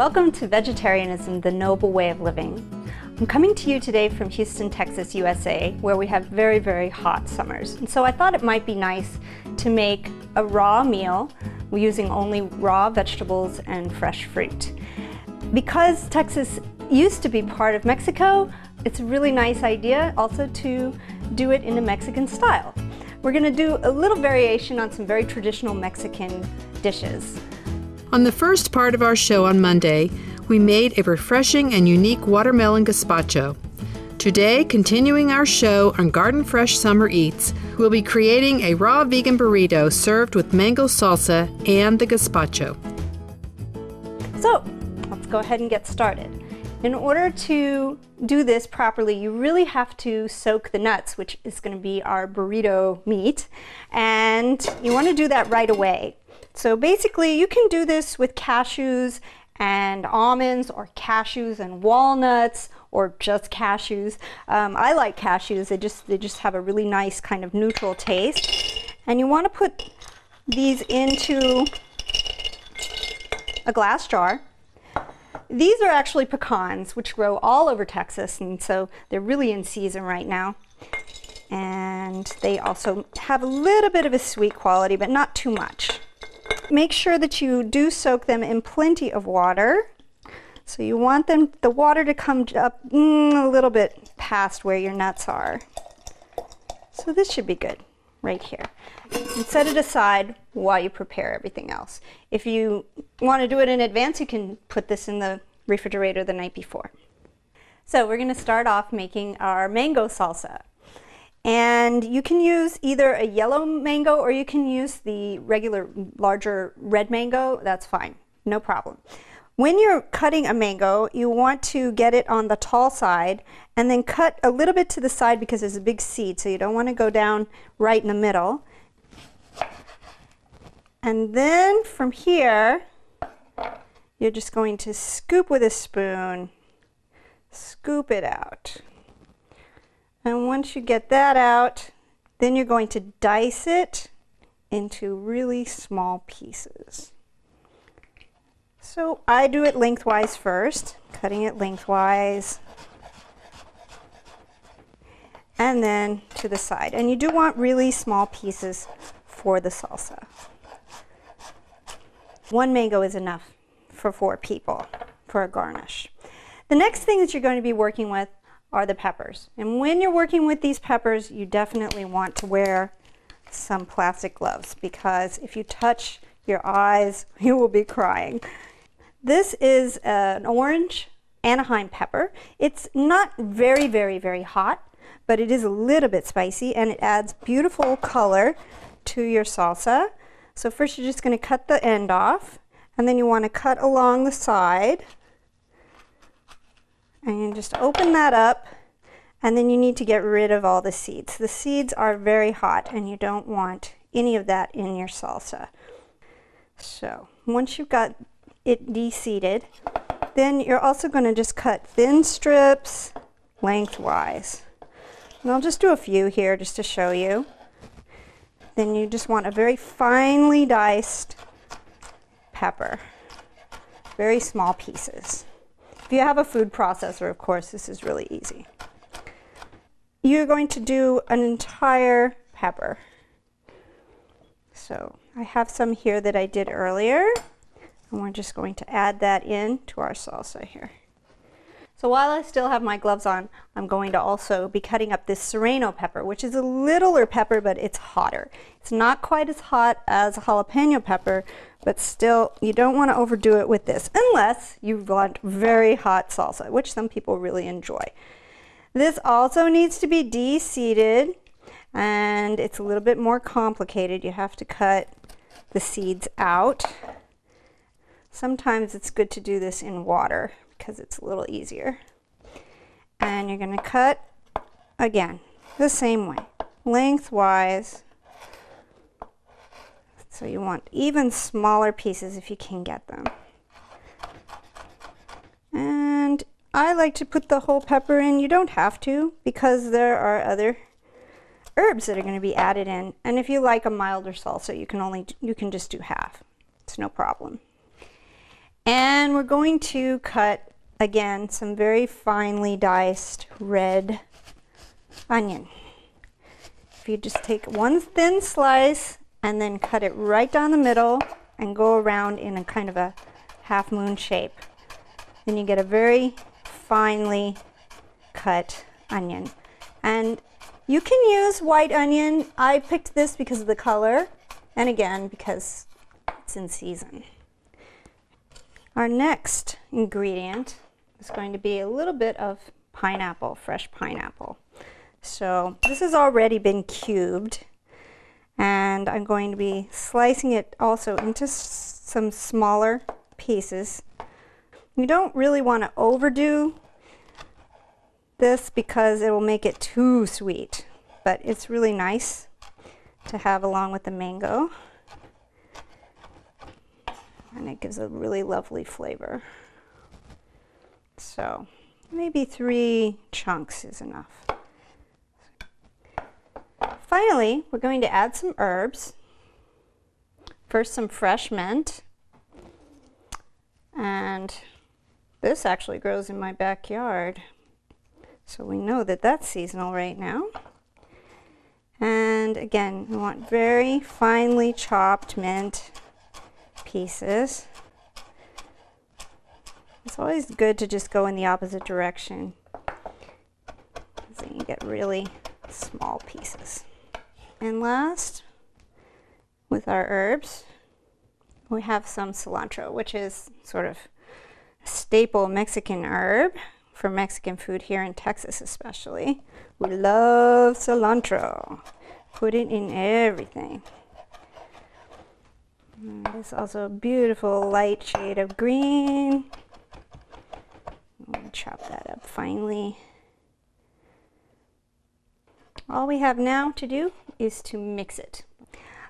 Welcome to Vegetarianism, the Noble Way of Living. I'm coming to you today from Houston, Texas, USA, where we have very, very hot summers. And so I thought it might be nice to make a raw meal using only raw vegetables and fresh fruit. Because Texas used to be part of Mexico, it's a really nice idea also to do it in a Mexican style. We're going to do a little variation on some very traditional Mexican dishes. On the first part of our show on Monday, we made a refreshing and unique watermelon gazpacho. Today, continuing our show on Garden Fresh Summer Eats, we'll be creating a raw vegan burrito served with mango salsa and the gazpacho. So, let's go ahead and get started. In order to do this properly, you really have to soak the nuts, which is going to be our burrito meat, and you want to do that right away. So basically, you can do this with cashews and almonds, or cashews and walnuts, or just cashews. I like cashews. They just have a really nice kind of neutral taste. And you want to put these into a glass jar. These are actually pecans, which grow all over Texas, and so they're really in season right now. And they also have a little bit of a sweet quality, but not too much. Make sure that you do soak them in plenty of water. So you want the water to come up a little bit past where your nuts are. So this should be good right here. And set it aside while you prepare everything else. If you want to do it in advance, you can put this in the refrigerator the night before. So we're going to start off making our mango salsa. And you can use either a yellow mango or you can use the regular larger red mango. That's fine, no problem. When you're cutting a mango, you want to get it on the tall side and then cut a little bit to the side because there's a big seed, so you don't want to go down right in the middle. And then from here, you're just going to scoop with a spoon, scoop it out. And once you get that out, then you're going to dice it into really small pieces. So I do it lengthwise first, cutting it lengthwise, and then to the side. And you do want really small pieces for the salsa. One mango is enough for 4 people for a garnish. The next thing that you're going to be working with are the peppers. And when you're working with these peppers, you definitely want to wear some plastic gloves, because if you touch your eyes, you will be crying. This is an orange Anaheim pepper. It's not very, very, very hot, but it is a little bit spicy, and it adds beautiful color to your salsa. So first you're just going to cut the end off, and then you want to cut along the side. And you just open that up, and then you need to get rid of all the seeds. The seeds are very hot, and you don't want any of that in your salsa. So once you've got it de-seeded, then you're also going to just cut thin strips lengthwise. And I'll just do a few here just to show you. Then you just want a very finely diced pepper, very small pieces. If you have a food processor, of course, this is really easy. You're going to do an entire pepper. So I have some here that I did earlier, and we're just going to add that in to our salsa here. So while I still have my gloves on, I'm going to also be cutting up this serrano pepper, which is a littler pepper, but it's hotter. It's not quite as hot as a jalapeno pepper, but still, you don't want to overdo it with this, unless you want very hot salsa, which some people really enjoy. This also needs to be de-seeded, and it's a little bit more complicated. You have to cut the seeds out. Sometimes it's good to do this in water because it's a little easier. And you're going to cut, again, the same way, lengthwise. So you want even smaller pieces if you can get them. And I like to put the whole pepper in. You don't have to, because there are other herbs that are going to be added in. And if you like a milder salsa, you can just do half. It's no problem. And we're going to cut, again, some very finely diced red onion. If you just take one thin slice and then cut it right down the middle and go around in a kind of a half moon shape, then you get a very finely cut onion. And you can use white onion. I picked this because of the color, and again because it's in season. Our next ingredient is going to be a little bit of pineapple, fresh pineapple. So this has already been cubed, and I'm going to be slicing it also into some smaller pieces. You don't really want to overdo this because it will make it too sweet, but it's really nice to have along with the mango, and it gives a really lovely flavor. So maybe 3 chunks is enough. Finally, we're going to add some herbs. First, some fresh mint, and this actually grows in my backyard, so we know that that's seasonal right now. And again, we want very finely chopped mint pieces. It's always good to just go in the opposite direction, because then you get really small pieces. And last, with our herbs, we have some cilantro, which is sort of a staple Mexican herb for Mexican food here in Texas especially. We love cilantro. Put it in everything. And it's also a beautiful light shade of green. I'm going to chop that up finely. All we have now to do is to mix it.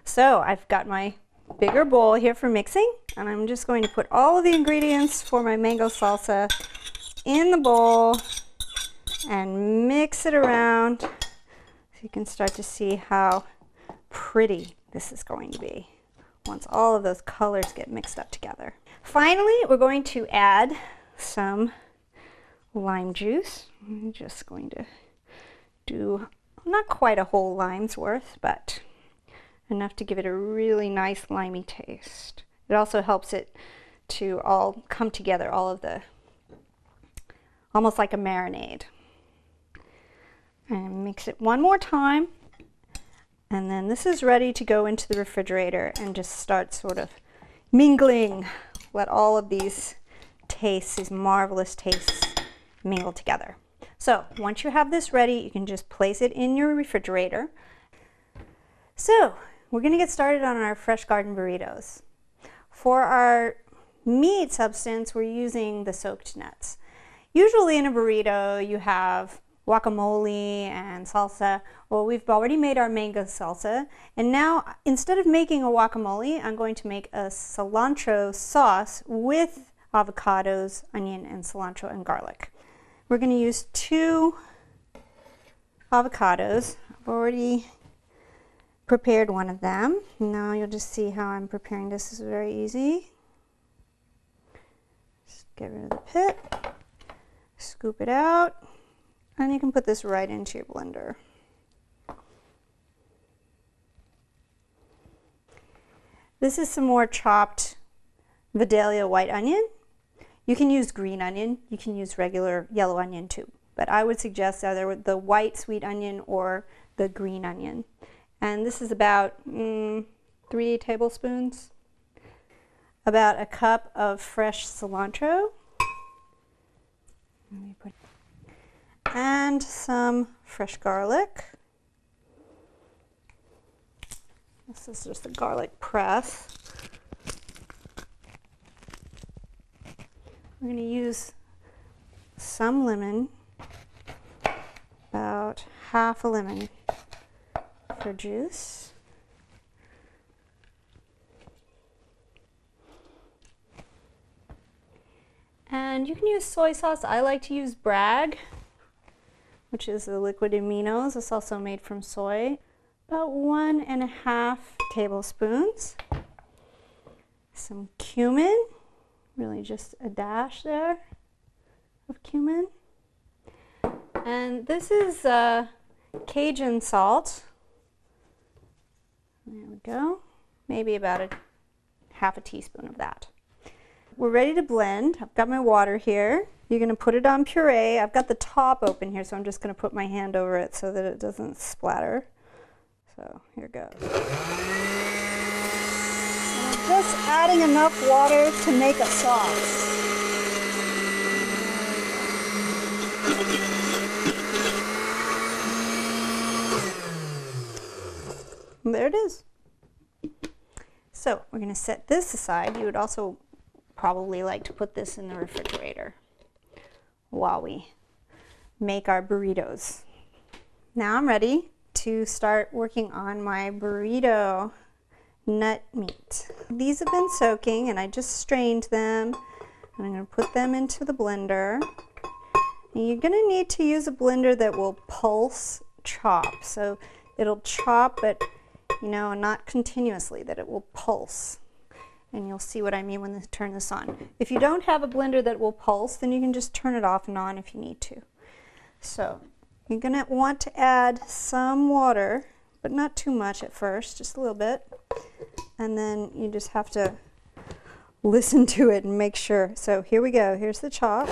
So I've got my bigger bowl here for mixing, and I'm just going to put all of the ingredients for my mango salsa in the bowl and mix it around so you can start to see how pretty this is going to be once all of those colors get mixed up together. Finally, we're going to add some lime juice. I'm just going to do not quite a whole lime's worth, but enough to give it a really nice limey taste. It also helps it to all come together, all of the, almost like a marinade. And mix it one more time, and then this is ready to go into the refrigerator and just start sort of mingling. Let all of these tastes, these marvelous tastes, mingle together. So once you have this ready, you can just place it in your refrigerator. So we're going to get started on our fresh garden burritos. For our meat substance, we're using the soaked nuts. Usually in a burrito you have guacamole and salsa. Well, we've already made our mango salsa, and now instead of making a guacamole, I'm going to make a cilantro sauce with avocados, onion, and cilantro and garlic. We're going to use 2 avocados. I've already prepared one of them. Now you'll just see how I'm preparing this. This is very easy. Just get rid of the pit, scoop it out, and you can put this right into your blender. This is some more chopped Vidalia white onion. You can use green onion, you can use regular yellow onion too, but I would suggest either the white sweet onion or the green onion. And this is about 3 tablespoons. About a cup of fresh cilantro. Let me put, and some fresh garlic. This is just a garlic press. We're going to use some lemon, about half a lemon for juice. And you can use soy sauce. I like to use Bragg, which is the liquid aminos. It's also made from soy. About 1.5 tablespoons. Some cumin, Really just a dash there of cumin. And this is Cajun salt. There we go. Maybe about a half a teaspoon of that. We're ready to blend. I've got my water here. You're going to put it on puree. I've got the top open here, so I'm just going to put my hand over it so that it doesn't splatter. So here goes. And I'm just adding enough water to make a sauce. And there it is. So we're going to set this aside. You would also probably like to put this in the refrigerator while we make our burritos. Now I'm ready to start working on my burrito nut meat. These have been soaking and I just strained them, and I'm going to put them into the blender. And you're going to need to use a blender that will pulse chop. So it'll chop, but you know, not continuously, that it will pulse. And you'll see what I mean when I turn this on. If you don't have a blender that will pulse, then you can just turn it off and on if you need to. So you're going to want to add some water, but not too much at first, just a little bit. And then you just have to listen to it and make sure. So here we go. Here's the chop.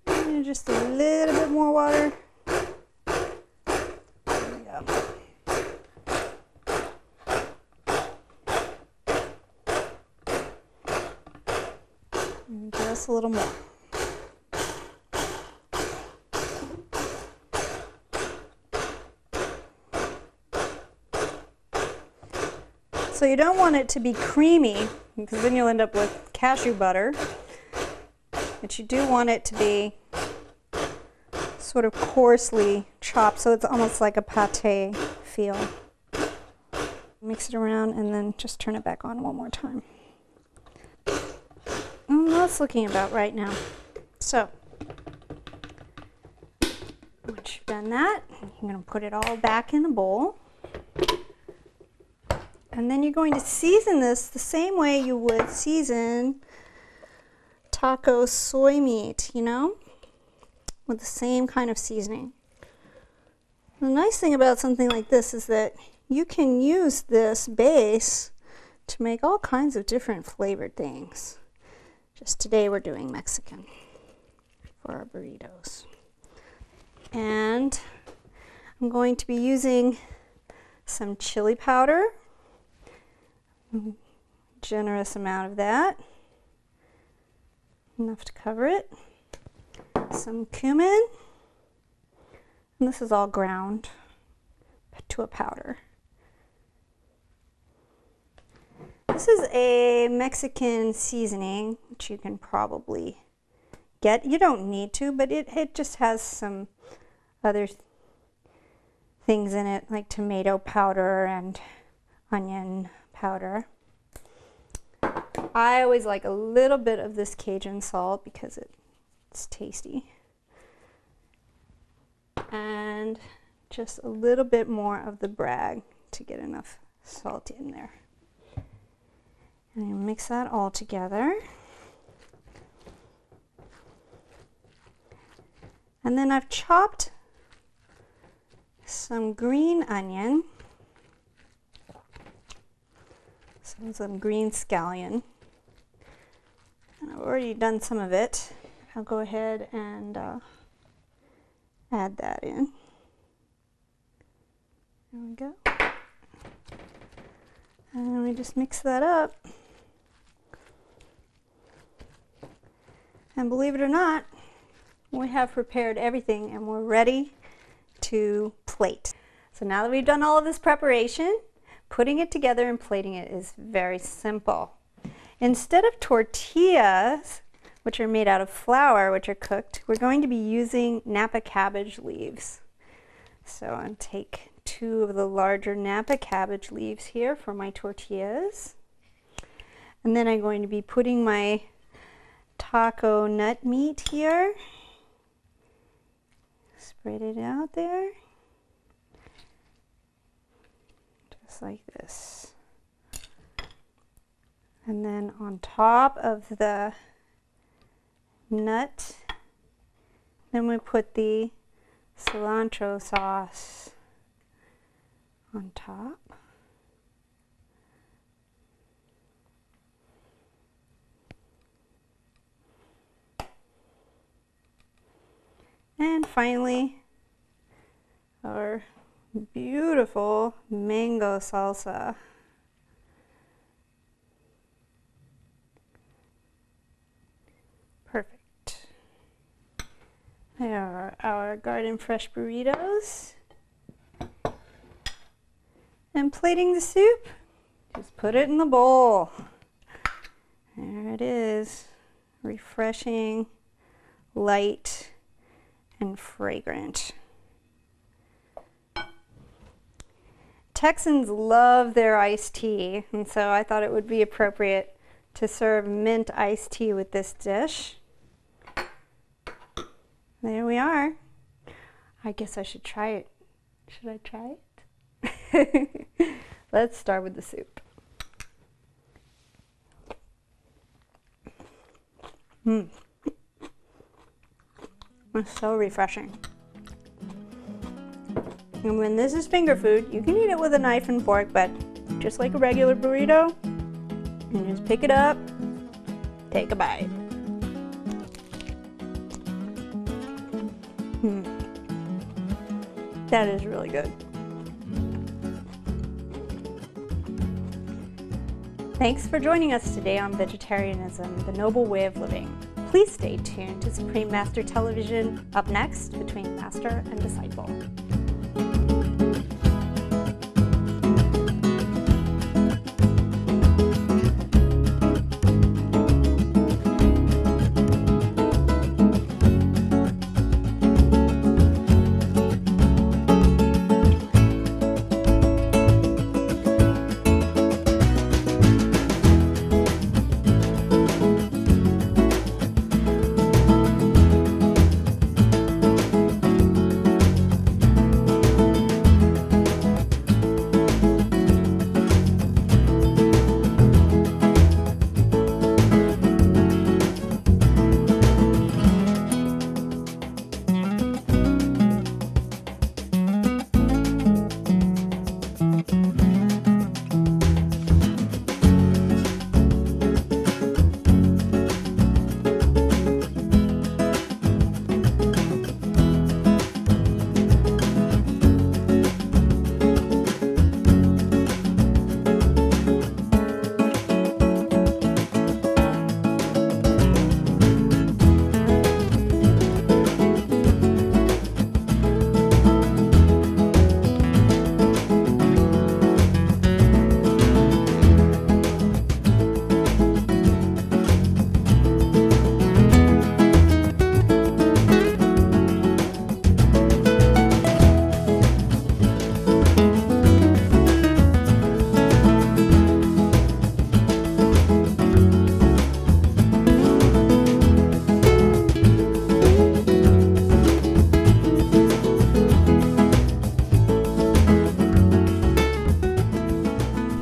And just a little bit more water. There we go. And just a little more. So you don't want it to be creamy, because then you'll end up with cashew butter. But you do want it to be sort of coarsely chopped, so it's almost like a pate feel. Mix it around and then just turn it back on one more time. That's looking about right now. So once you've done that, you're going to put it all back in the bowl. And then you're going to season this the same way you would season taco soy meat, you know, with the same kind of seasoning. The nice thing about something like this is that you can use this base to make all kinds of different flavored things. Just today we're doing Mexican for our burritos. And I'm going to be using some chili powder. Generous amount of that, enough to cover it. Some cumin, and this is all ground to a powder. This is a Mexican seasoning, which you can probably get. You don't need to, but it just has some other things in it, like tomato powder and onion powder. I always like a little bit of this Cajun salt because it's tasty. And just a little bit more of the brag to get enough salt in there. And you mix that all together. And then I've chopped some green onion. Some green scallion. And I've already done some of it. I'll go ahead and add that in. There we go. And we just mix that up. And believe it or not, we have prepared everything and we're ready to plate. So now that we've done all of this preparation, putting it together and plating it is very simple. Instead of tortillas, which are made out of flour, which are cooked, we're going to be using Napa cabbage leaves. So I'll take 2 of the larger Napa cabbage leaves here for my tortillas. And then I'm going to be putting my taco nut meat here. Spread it out there. Like this. And then on top of the nut. Then we put the cilantro sauce on top. And finally, our beautiful mango salsa. Perfect. There are our garden fresh burritos. And plating the soup, just put it in the bowl. There it is, refreshing, light, and fragrant. Texans love their iced tea, and so I thought it would be appropriate to serve mint iced tea with this dish. There we are. I guess I should try it. Should I try it? Let's start with the soup. It's so refreshing. And when this is finger food, you can eat it with a knife and fork, but just like a regular burrito, you just pick it up, take a bite. That is really good. Thanks for joining us today on Vegetarianism, the Noble Way of Living. Please stay tuned to Supreme Master Television, up next between Master and Disciple.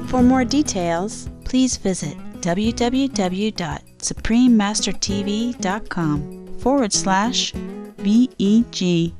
For more details, please visit www.suprememastertv.com/VEG